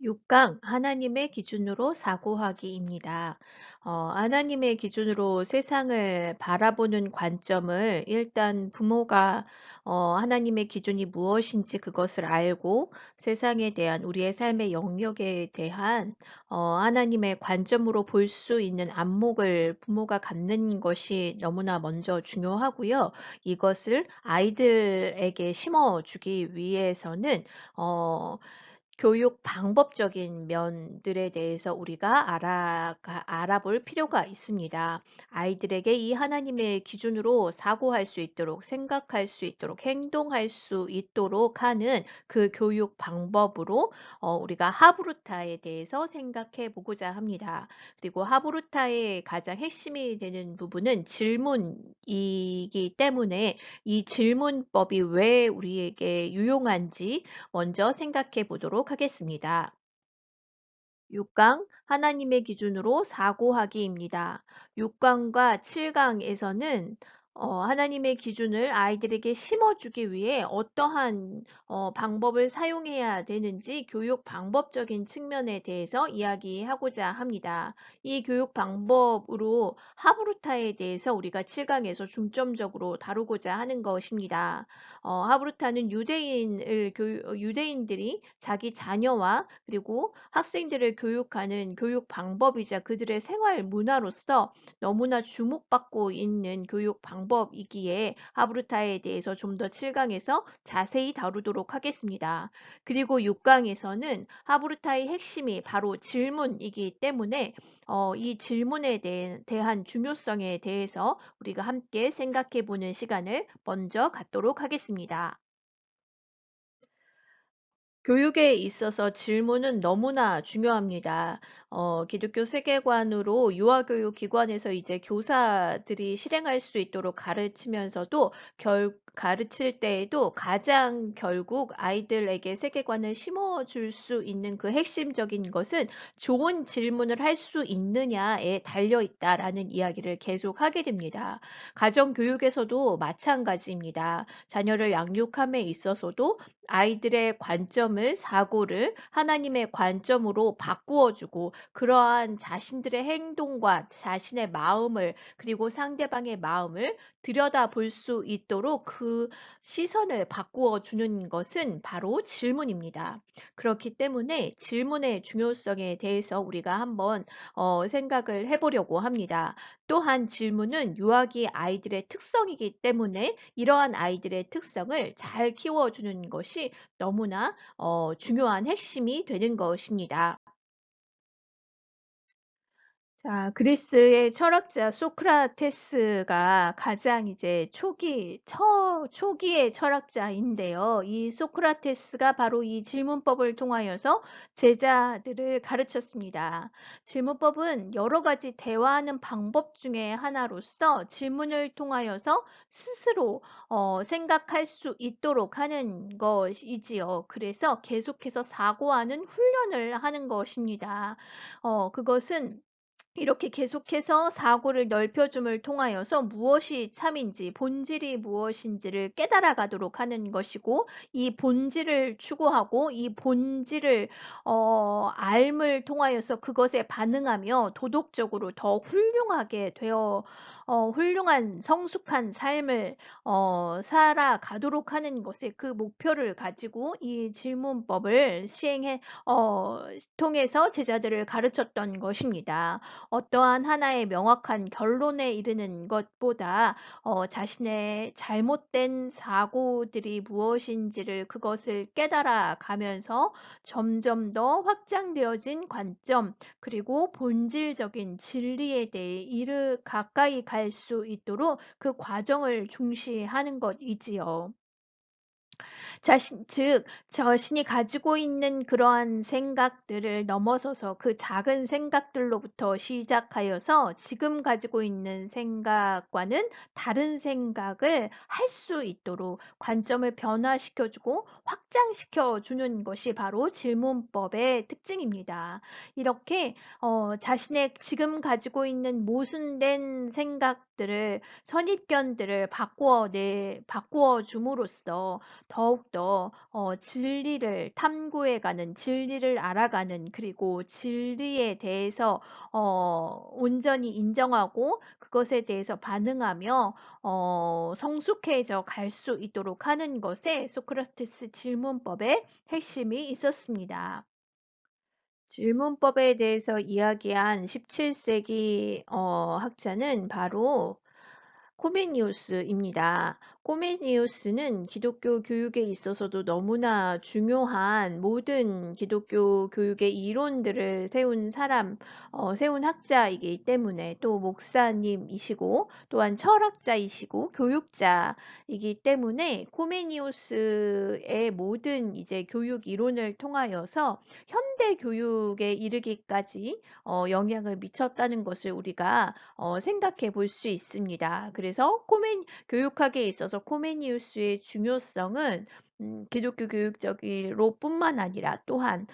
6강 하나님의 기준으로 사고하기입니다. 하나님의 기준으로 세상을 바라보는 관점을 일단 부모가 하나님의 기준이 무엇인지 그것을 알고 세상에 대한 우리의 삶의 영역에 대한 하나님의 관점으로 볼 수 있는 안목을 부모가 갖는 것이 너무나 먼저 중요하고요. 이것을 아이들에게 심어주기 위해서는 어, 교육 방법적인 면들에 대해서 우리가 알아볼 필요가 있습니다. 아이들에게 이 하나님의 기준으로 사고할 수 있도록, 생각할 수 있도록, 행동할 수 있도록 하는 그 교육 방법으로 우리가 하브루타에 대해서 생각해 보고자 합니다. 그리고 하브루타의 가장 핵심이 되는 부분은 질문이기 때문에 이 질문법이 왜 우리에게 유용한지 먼저 생각해 보도록 하겠습니다. 6강 하나님의 기준으로 사고하기입니다. 6강과 7강에서는 하나님의 기준을 아이들에게 심어주기 위해 어떠한 방법을 사용해야 되는지 교육 방법적인 측면에 대해서 이야기하고자 합니다. 이 교육 방법으로 하브루타에 대해서 우리가 7강에서 중점적으로 다루고자 하는 것입니다. 하브루타는 유대인들이 자기 자녀와 그리고 학생들을 교육하는 교육 방법이자 그들의 생활 문화로서 너무나 주목받고 있는 교육 방법이기에 하브루타에 대해서 좀 더 7강에서 자세히 다루도록 하겠습니다. 그리고 6강에서는 하브루타의 핵심이 바로 질문이기 때문에 이 질문에 대한 중요성에 대해서 우리가 함께 생각해 보는 시간을 먼저 갖도록 하겠습니다. 교육에 있어서 질문은 너무나 중요합니다. 기독교 세계관으로 유아교육 기관에서 이제 교사들이 실행할 수 있도록 가르치면서도 가르칠 때에도 가장 결국 아이들에게 세계관을 심어줄 수 있는 그 핵심적인 것은 좋은 질문을 할 수 있느냐에 달려 있다라는 이야기를 계속 하게 됩니다. 가정교육에서도 마찬가지입니다. 자녀를 양육함에 있어서도 아이들의 관점을 사고를 하나님의 관점으로 바꾸어 주고 그러한 자신들의 행동과 자신의 마음을 그리고 상대방의 마음을 들여다볼 수 있도록 그 시선을 바꾸어 주는 것은 바로 질문입니다. 그렇기 때문에 질문의 중요성에 대해서 우리가 한번 생각을 해보려고 합니다. 또한 질문은 유아기 아이들의 특성이기 때문에 이러한 아이들의 특성을 잘 키워주는 것이 너무나 중요한 핵심이 되는 것입니다. 자, 그리스의 철학자 소크라테스가 가장 이제 초기의 철학자인데요. 이 소크라테스가 바로 이 질문법을 통하여서 제자들을 가르쳤습니다. 질문법은 여러 가지 대화하는 방법 중에 하나로서 질문을 통하여서 스스로 생각할 수 있도록 하는 것이지요. 그래서 계속해서 사고하는 훈련을 하는 것입니다. 그것은 이렇게 계속해서 사고를 넓혀줌을 통하여서 무엇이 참인지, 본질이 무엇인지를 깨달아 가도록 하는 것이고, 이 본질을 추구하고, 이 본질을, 알을 통하여서 그것에 반응하며 도덕적으로 더 훌륭하게 훌륭한 성숙한 삶을, 살아가도록 하는 것에 그 목표를 가지고 이 질문법을 통해서 제자들을 가르쳤던 것입니다. 어떠한 하나의 명확한 결론에 이르는 것보다 자신의 잘못된 사고들이 무엇인지를 그것을 깨달아 가면서 점점 더 확장되어진 관점 그리고 본질적인 진리에 대해 가까이 갈 수 있도록 그 과정을 중시하는 것이지요. 즉 자신이 가지고 있는 그러한 생각들을 넘어서서 그 작은 생각들로부터 시작하여서 지금 가지고 있는 생각과는 다른 생각을 할 수 있도록 관점을 변화시켜 주고 확장시켜 주는 것이 바로 질문법의 특징입니다. 이렇게 자신의 지금 가지고 있는 모순된 생각들을 선입견들을 바꾸어 줌으로써 더욱더 진리를 탐구해가는, 진리를 알아가는, 그리고 진리에 대해서 온전히 인정하고 그것에 대해서 반응하며 성숙해져 갈 수 있도록 하는 것에 소크라테스 질문법의 핵심이 있었습니다. 질문법에 대해서 이야기한 17세기 학자는 바로 코메니우스입니다. 코메니우스는 기독교 교육에 있어서도 너무나 중요한 모든 기독교 교육의 이론들을 세운 학자이기 때문에, 또 목사님이시고 또한 철학자이시고 교육자이기 때문에 코메니우스의 모든 이제 교육 이론을 통하여서 현대 교육에 이르기까지 영향을 미쳤다는 것을 우리가 생각해 볼 수 있습니다. 그래서 교육학에 있어서 코메니우스의 중요성은 기독교 교육적으로 뿐만 아니라 또한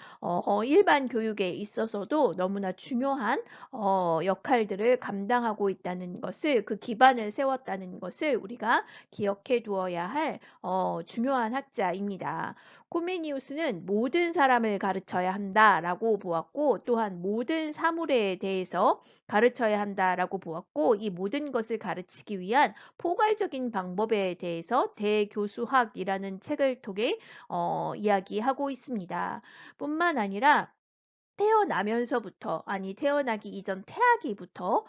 일반 교육에 있어서도 너무나 중요한 역할들을 감당하고 있다는 것을, 그 기반을 세웠다는 것을 우리가 기억해 두어야 할 중요한 학자입니다. 코메니우스는 모든 사람을 가르쳐야 한다라고 보았고, 또한 모든 사물에 대해서 가르쳐야 한다라고 보았고, 이 모든 것을 가르치기 위한 포괄적인 방법에 대해서 대교수학이라는 책을 통해 이야기하고 있습니다. 뿐만 아니라 태어나면서부터, 아니 태어나기 이전 태아기부터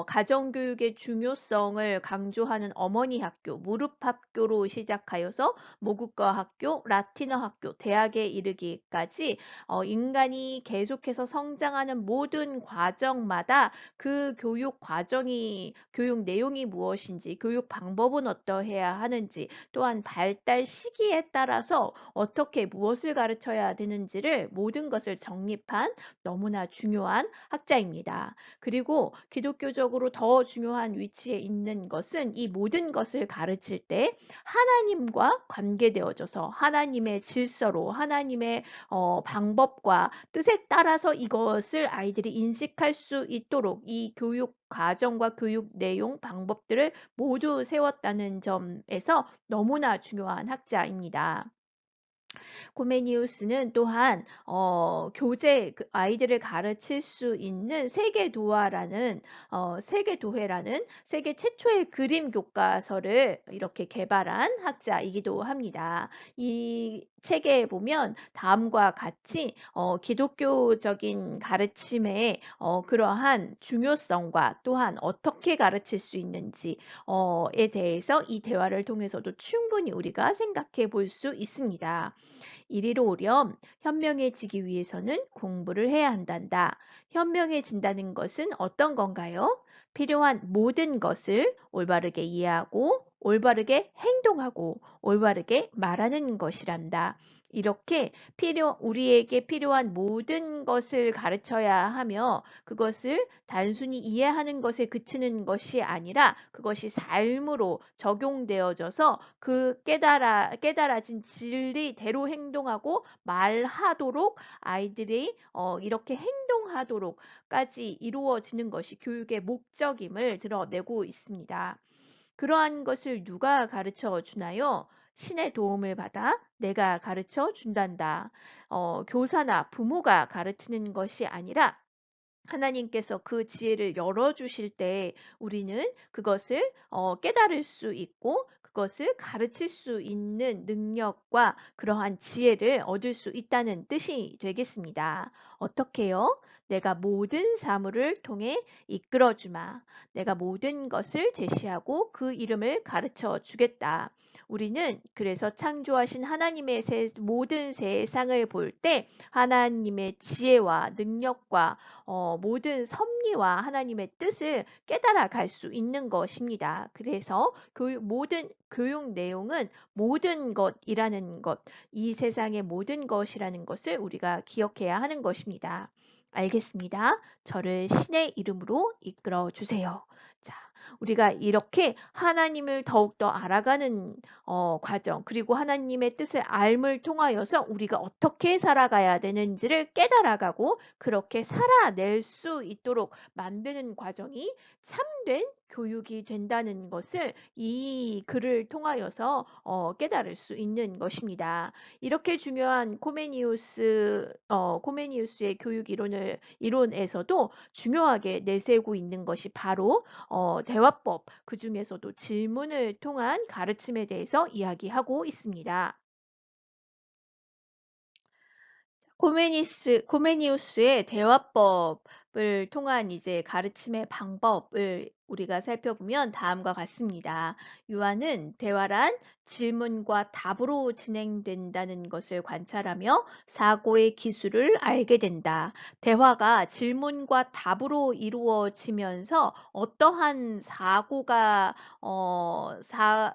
가정교육의 중요성을 강조하는 어머니 학교, 무릎 학교로 시작하여서 모국어 학교, 라틴어 학교, 대학에 이르기까지 인간이 계속해서 성장하는 모든 과정마다 그 교육 과정이, 교육 내용이 무엇인지, 교육 방법은 어떠해야 하는지, 또한 발달 시기에 따라서 어떻게 무엇을 가르쳐야 되는지를 모든 것을 정립한 너무나 중요한 학자입니다. 그리고 기독교적으로 더 중요한 위치에 있는 것은, 이 모든 것을 가르칠 때 하나님과 관계되어져서 하나님의 질서로, 하나님의 방법과 뜻에 따라서 이것을 아이들이 인식할 수 있도록 이 교육 과정과 교육 내용, 방법들을 모두 세웠다는 점에서 너무나 중요한 학자입니다. 코메니우스는 또한 아이들을 가르칠 수 있는 세계도회라는 세계 최초의 그림 교과서를 이렇게 개발한 학자이기도 합니다. 이 책에 보면 다음과 같이 기독교적인 가르침의 그러한 중요성과 또한 어떻게 가르칠 수 있는지에 대해서 이 대화를 통해서도 충분히 우리가 생각해 볼 수 있습니다. 이리로 오렴 현명해지기 위해서는 공부를 해야 한단다. 현명해진다는 것은 어떤 건가요? 필요한 모든 것을 올바르게 이해하고 올바르게 행동하고 올바르게 말하는 것이란다. 이렇게 우리에게 필요한 모든 것을 가르쳐야 하며, 그것을 단순히 이해하는 것에 그치는 것이 아니라 그것이 삶으로 적용되어져서 그 깨달아진 진리대로 행동하고 말하도록, 아이들이 이렇게 행동하도록까지 이루어지는 것이 교육의 목적임을 드러내고 있습니다. 그러한 것을 누가 가르쳐 주나요? 신의 도움을 받아 내가 가르쳐 준단다. 교사나 부모가 가르치는 것이 아니라 하나님께서 그 지혜를 열어주실 때 우리는 그것을 깨달을 수 있고 그것을 가르칠 수 있는 능력과 그러한 지혜를 얻을 수 있다는 뜻이 되겠습니다. 어떻게요? 내가 모든 사물을 통해 이끌어주마. 내가 모든 것을 제시하고 그 이름을 가르쳐 주겠다. 우리는 그래서 창조하신 하나님의 모든 세상을 볼 때 하나님의 지혜와 능력과 모든 섭리와 하나님의 뜻을 깨달아 갈 수 있는 것입니다. 그래서 모든 교육 내용은 모든 것이라는 것, 이 세상의 모든 것이라는 것을 우리가 기억해야 하는 것입니다. 알겠습니다. 저를 신의 이름으로 이끌어 주세요. 자, 우리가 이렇게 하나님을 더욱더 알아가는 과정, 그리고 하나님의 뜻을 알을 통하여서 우리가 어떻게 살아가야 되는지를 깨달아가고 그렇게 살아낼 수 있도록 만드는 과정이 참된 교육이 된다는 것을 이 글을 통하여서 깨달을 수 있는 것입니다. 이렇게 중요한 코메니우스의 교육 이론에서도 중요하게 내세우고 있는 것이 바로 대화법, 그중에서도 질문을 통한 가르침에 대해서 이야기하고 있습니다. 코메니우스의 대화법을 통한 이제 가르침의 방법을 우리가 살펴보면 다음과 같습니다. 유아는 대화란 질문과 답으로 진행된다는 것을 관찰하며 사고의 기술을 알게 된다. 대화가 질문과 답으로 이루어지면서 어떠한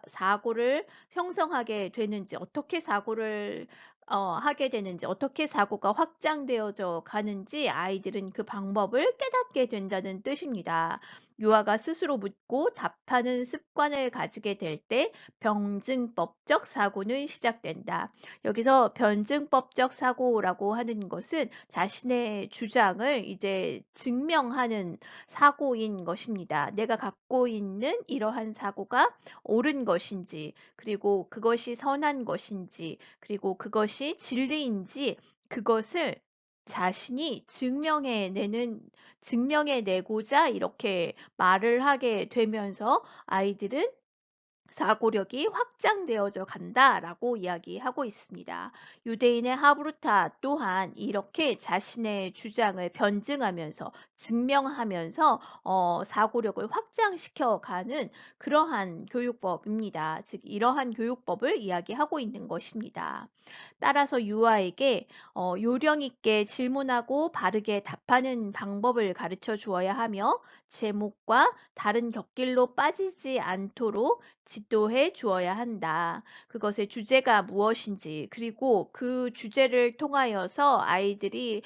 사고를 형성하게 되는지, 어떻게 사고를 하게 되는지, 어떻게 사고가 확장되어져 가는지 아이들은 그 방법을 깨닫게 된다는 뜻입니다. 유아가 스스로 묻고 답하는 습관을 가지게 될 때 병증법적 사고는 시작된다. 여기서 변증법적 사고라고 하는 것은 자신의 주장을 이제 증명하는 사고인 것입니다. 내가 갖고 있는 이러한 사고가 옳은 것인지, 그리고 그것이 선한 것인지, 그리고 그것이 진리인지 그것을 자신이 증명해내고자 이렇게 말을 하게 되면서 아이들은 사고력이 확장되어져 간다라고 이야기하고 있습니다. 유대인의 하브루타 또한 이렇게 자신의 주장을 변증하면서 증명하면서 사고력을 확장시켜 가는 그러한 교육법입니다. 즉 이러한 교육법을 이야기하고 있는 것입니다. 따라서 유아에게 요령 있게 질문하고 바르게 답하는 방법을 가르쳐 주어야 하며 제목과 다른 곁길로 빠지지 않도록 지도해 주어야 한다. 그것의 주제가 무엇인지, 그리고 그 주제를 통하여서 아이들이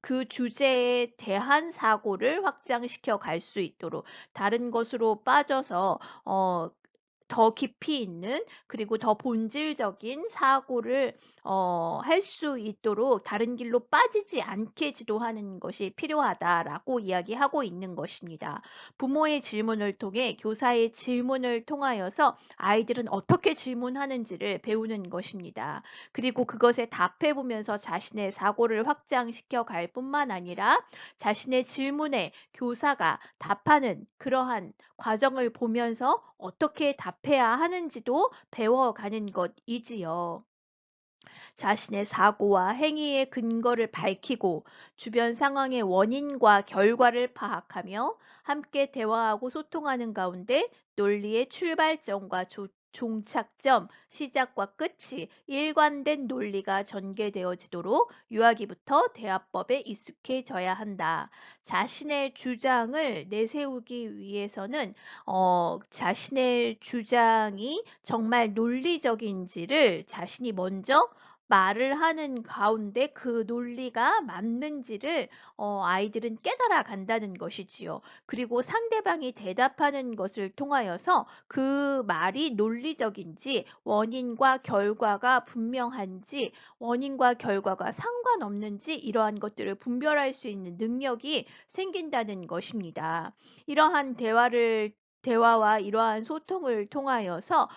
그 주제에 대한 사고를 확장시켜 갈 수 있도록 다른 것으로 빠져서 더 깊이 있는, 그리고 더 본질적인 사고를 할 수 있도록 다른 길로 빠지지 않게 지도하는 것이 필요하다라고 이야기하고 있는 것입니다. 부모의 질문을 통해, 교사의 질문을 통하여서 아이들은 어떻게 질문하는지를 배우는 것입니다. 그리고 그것에 답해 보면서 자신의 사고를 확장시켜 갈 뿐만 아니라 자신의 질문에 교사가 답하는 그러한 과정을 보면서 어떻게 답해야 하는지도 배워가는 것이지요. 자신의 사고와 행위의 근거를 밝히고 주변 상황의 원인과 결과를 파악하며 함께 대화하고 소통하는 가운데 논리의 출발점과 종착점, 시작과 끝이 일관된 논리가 전개되어지도록 유아기부터 대화법에 익숙해져야 한다. 자신의 주장을 내세우기 위해서는 자신의 주장이 정말 논리적인지를 자신이 먼저 말을 하는 가운데 그 논리가 맞는지를 아이들은 깨달아 간다는 것이지요. 그리고 상대방이 대답하는 것을 통하여서 그 말이 논리적인지, 원인과 결과가 분명한지, 원인과 결과가 상관없는지 이러한 것들을 분별할 수 있는 능력이 생긴다는 것입니다. 이러한 대화와 이러한 소통을 통하여서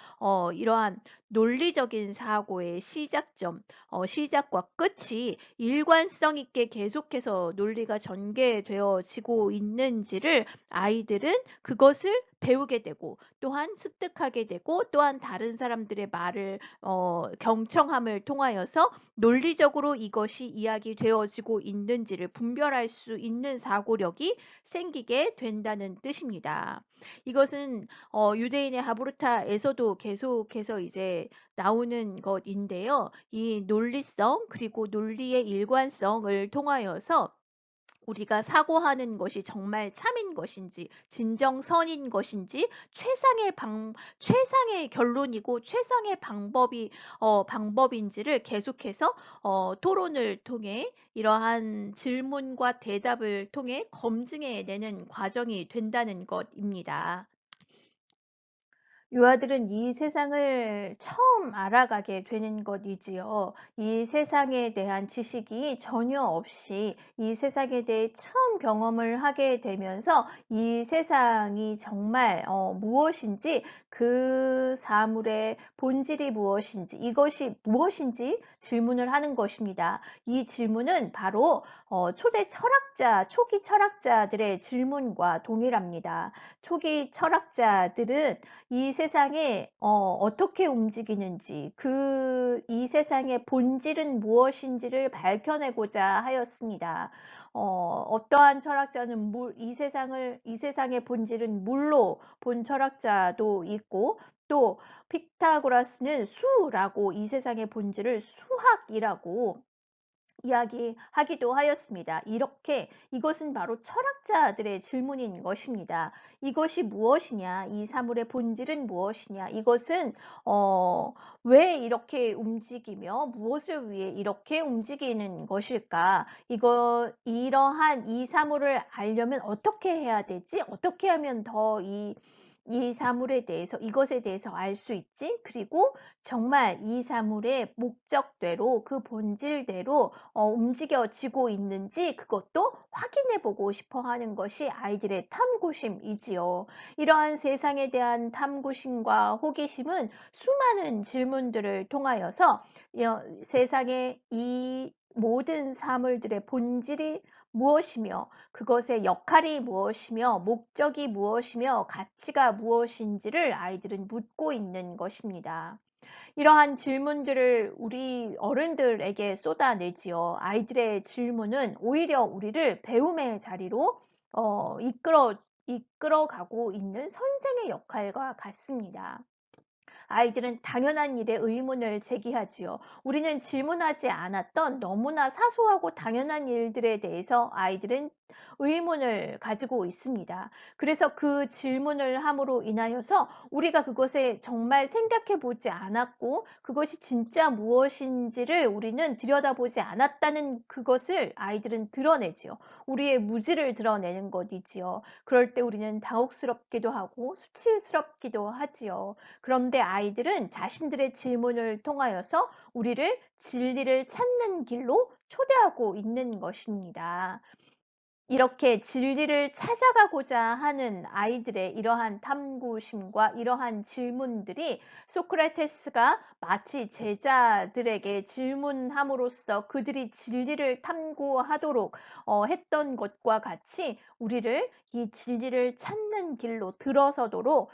이러한 논리적인 사고의 시작과 끝이 일관성 있게 계속해서 논리가 전개되어지고 있는지를 아이들은 그것을 배우게 되고 또한 습득하게 되고 또한 다른 사람들의 말을 경청함을 통하여서 논리적으로 이것이 이야기되어지고 있는지를 분별할 수 있는 사고력이 생기게 된다는 뜻입니다. 이것은 유대인의 하브루타에서도 계속해서 이제 나오는 것인데요. 이 논리성 그리고 논리의 일관성을 통하여서 우리가 사고하는 것이 정말 참인 것인지, 진정선인 것인지, 최상의 결론이고 최상의 방법인지를 계속해서 토론을 통해 이러한 질문과 대답을 통해 검증해내는 과정이 된다는 것입니다. 유아들은 이 세상을 처음 알아가게 되는 것이지요. 이 세상에 대한 지식이 전혀 없이 이 세상에 대해 처음 경험을 하게 되면서 이 세상이 정말 무엇인지, 그 사물의 본질이 무엇인지, 이것이 무엇인지 질문을 하는 것입니다. 이 질문은 바로 초기 철학자들의 질문과 동일합니다. 초기 철학자들은 이 세상에 어떻게 움직이는지, 이 세상의 본질은 무엇인지를 밝혀내고자 하였습니다. 어떠한 철학자는 이 세상의 본질은 물로 본 철학자도 있고, 또 피타고라스는 수라고 이 세상의 본질을 수학이라고 이야기하기도 하였습니다. 이렇게 이것은 바로 철학자들의 질문인 것입니다. 이것이 무엇이냐? 이 사물의 본질은 무엇이냐? 이것은 왜 이렇게 움직이며 무엇을 위해 이렇게 움직이는 것일까? 이러한 이 사물을 알려면 어떻게 해야 되지? 어떻게 하면 더 이 사물에 대해서, 이것에 대해서 알 수 있지? 그리고 정말 이 사물의 목적대로, 그 본질대로 움직여지고 있는지 그것도 확인해 보고 싶어 하는 것이 아이들의 탐구심이지요. 이러한 세상에 대한 탐구심과 호기심은 수많은 질문들을 통하여서 세상의 이 모든 사물들의 본질이 무엇이며, 그것의 역할이 무엇이며, 목적이 무엇이며, 가치가 무엇인지를 아이들은 묻고 있는 것입니다. 이러한 질문들을 우리 어른들에게 쏟아내지요. 아이들의 질문은 오히려 우리를 배움의 자리로 이끌어가고 있는 선생의 역할과 같습니다. 아이들은 당연한 일에 의문을 제기하지요. 우리는 질문하지 않았던 너무나 사소하고 당연한 일들에 대해서 아이들은 의문을 가지고 있습니다. 그래서 그 질문을 함으로 인하여서 우리가 그것에 정말 생각해 보지 않았고, 그것이 진짜 무엇인지를 우리는 들여다보지 않았다는 그것을 아이들은 드러내지요. 우리의 무지를 드러내는 것이지요. 그럴 때 우리는 당혹스럽기도 하고 수치스럽기도 하지요. 그런데 아이들은 자신들의 질문을 통하여서 우리를 진리를 찾는 길로 초대하고 있는 것입니다. 이렇게 진리를 찾아가고자 하는 아이들의 이러한 탐구심과 이러한 질문들이 소크라테스가 마치 제자들에게 질문함으로써 그들이 진리를 탐구하도록 했던 것과 같이 우리를 이 진리를 찾는 길로 들어서도록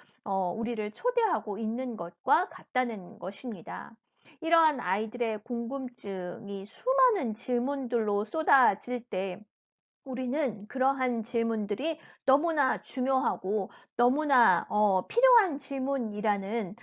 우리를 초대하고 있는 것과 같다는 것입니다. 이러한 아이들의 궁금증이 수많은 질문들로 쏟아질 때 우리는 그러한 질문들이 너무나 중요하고 너무나 필요한 질문이라는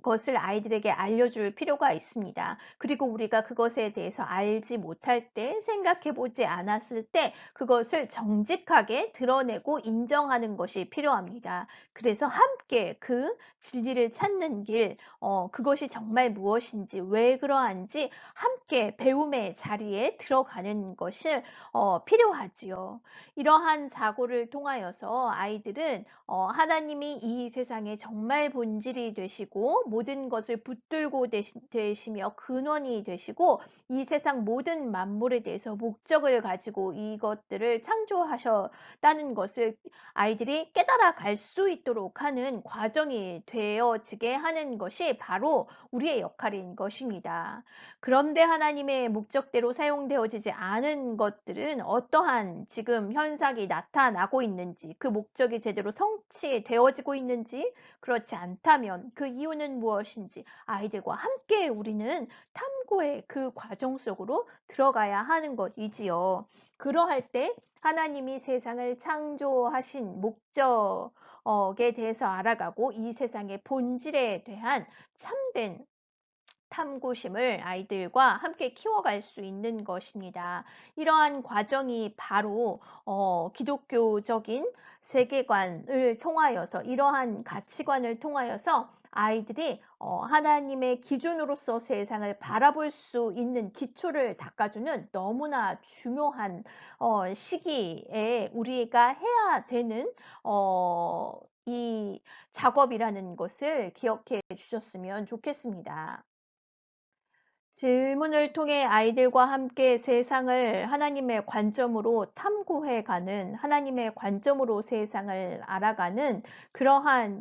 것을 아이들에게 알려줄 필요가 있습니다. 그리고 우리가 그것에 대해서 알지 못할 때, 생각해 보지 않았을 때 그것을 정직하게 드러내고 인정하는 것이 필요합니다. 그래서 함께 그 진리를 찾는 길, 그것이 정말 무엇인지, 왜 그러한지 함께 배움의 자리에 들어가는 것을 필요하지요. 이러한 사고를 통하여서 아이들은 하나님이 이 세상의 정말 본질이 되시고 모든 것을 붙들고 되시며 근원이 되시고 이 세상 모든 만물에 대해서 목적을 가지고 이것들을 창조하셨다는 것을 아이들이 깨달아 갈 수 있도록 하는 과정이 되어지게 하는 것이 바로 우리의 역할인 것입니다. 그런데 하나님의 목적대로 사용되어지지 않은 것들은 어떠한 지금 현상이 나타나고 있는지, 그 목적이 제대로 성취되어지고 있는지, 그렇지 않다면 그 이유는 무엇인지 아이들과 함께 우리는 탐구의 그 과정 속으로 들어가야 하는 것이지요. 그러할 때 하나님이 세상을 창조하신 목적에 대해서 알아가고 이 세상의 본질에 대한 참된 탐구심을 아이들과 함께 키워갈 수 있는 것입니다. 이러한 과정이 바로 기독교적인 세계관을 통하여서, 이러한 가치관을 통하여서 아이들이 하나님의 기준으로서 세상을 바라볼 수 있는 기초를 닦아주는 너무나 중요한 시기에 우리가 해야 되는 이 작업이라는 것을 기억해 주셨으면 좋겠습니다. 질문을 통해 아이들과 함께 세상을 하나님의 관점으로 탐구해가는, 하나님의 관점으로 세상을 알아가는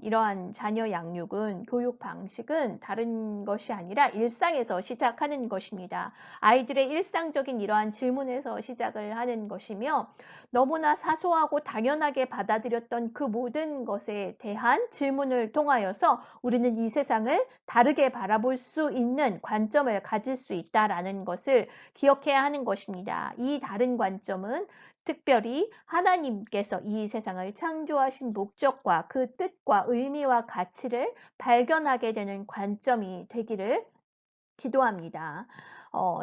이러한 자녀 양육은, 교육 방식은 다른 것이 아니라 일상에서 시작하는 것입니다. 아이들의 일상적인 이러한 질문에서 시작을 하는 것이며, 너무나 사소하고 당연하게 받아들였던 그 모든 것에 대한 질문을 통하여서 우리는 이 세상을 다르게 바라볼 수 있는 관점을 가질 수 있다라는 것을 기억해야 하는 것입니다. 이 다른 관점은 특별히 하나님께서 이 세상을 창조하신 목적과 그 뜻과 의미와 가치를 발견하게 되는 관점이 되기를 기도합니다.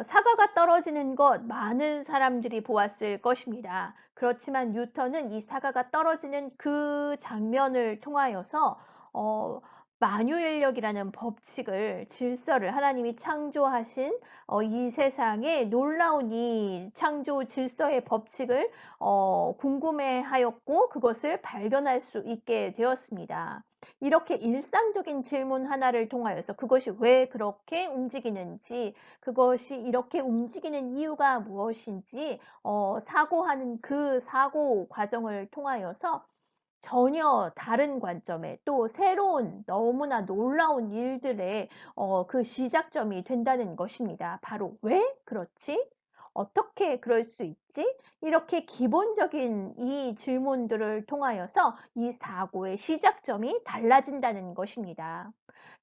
사과가 떨어지는 것 많은 사람들이 보았을 것입니다. 그렇지만 뉴턴은 이 사과가 떨어지는 그 장면을 통하여서 어, 만유인력이라는 법칙을, 질서를, 하나님이 창조하신 이 세상의 놀라운 이 창조 질서의 법칙을 궁금해하였고 그것을 발견할 수 있게 되었습니다. 이렇게 일상적인 질문 하나를 통하여서 그것이 왜 그렇게 움직이는지, 그것이 이렇게 움직이는 이유가 무엇인지 사고하는 그 사고 과정을 통하여서 전혀 다른 관점의 또 새로운 너무나 놀라운 일들의 그 시작점이 된다는 것입니다. 바로 왜 그렇지? 어떻게 그럴 수 있지? 이렇게 기본적인 이 질문들을 통하여서 이 사고의 시작점이 달라진다는 것입니다.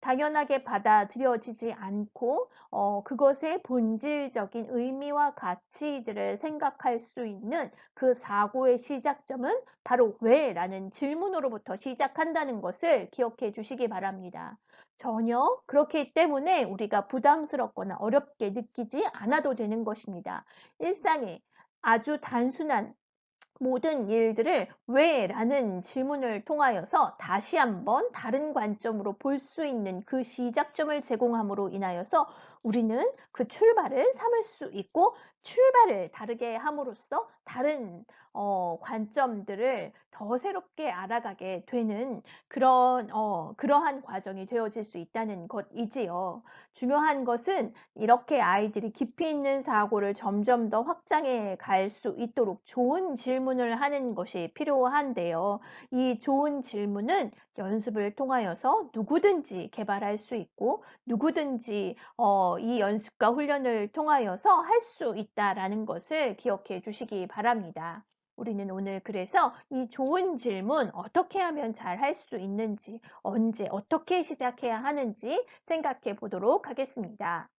당연하게 받아들여지지 않고 그것의 본질적인 의미와 가치들을 생각할 수 있는 그 사고의 시작점은 바로 왜? 라는 질문으로부터 시작한다는 것을 기억해 주시기 바랍니다. 전혀 그렇기 때문에 우리가 부담스럽거나 어렵게 느끼지 않아도 되는 것입니다. 일상에 아주 단순한 모든 일들을 왜? 라는 질문을 통하여서 다시 한번 다른 관점으로 볼 수 있는 그 시작점을 제공함으로 인하여서 우리는 그 출발을 삼을 수 있고 출발을 다르게 함으로써 다른 관점들을 더 새롭게 알아가게 되는 그러한 과정이 되어질 수 있다는 것이지요. 중요한 것은 이렇게 아이들이 깊이 있는 사고를 점점 더 확장해 갈 수 있도록 좋은 질문을 하는 것이 필요한데요. 이 좋은 질문은 연습을 통하여서 누구든지 개발할 수 있고 누구든지 이 연습과 훈련을 통하여서 할 수 있다라는 것을 기억해 주시기 바랍니다. 우리는 오늘 그래서 이 좋은 질문 어떻게 하면 잘 할 수 있는지, 언제 어떻게 시작해야 하는지 생각해 보도록 하겠습니다.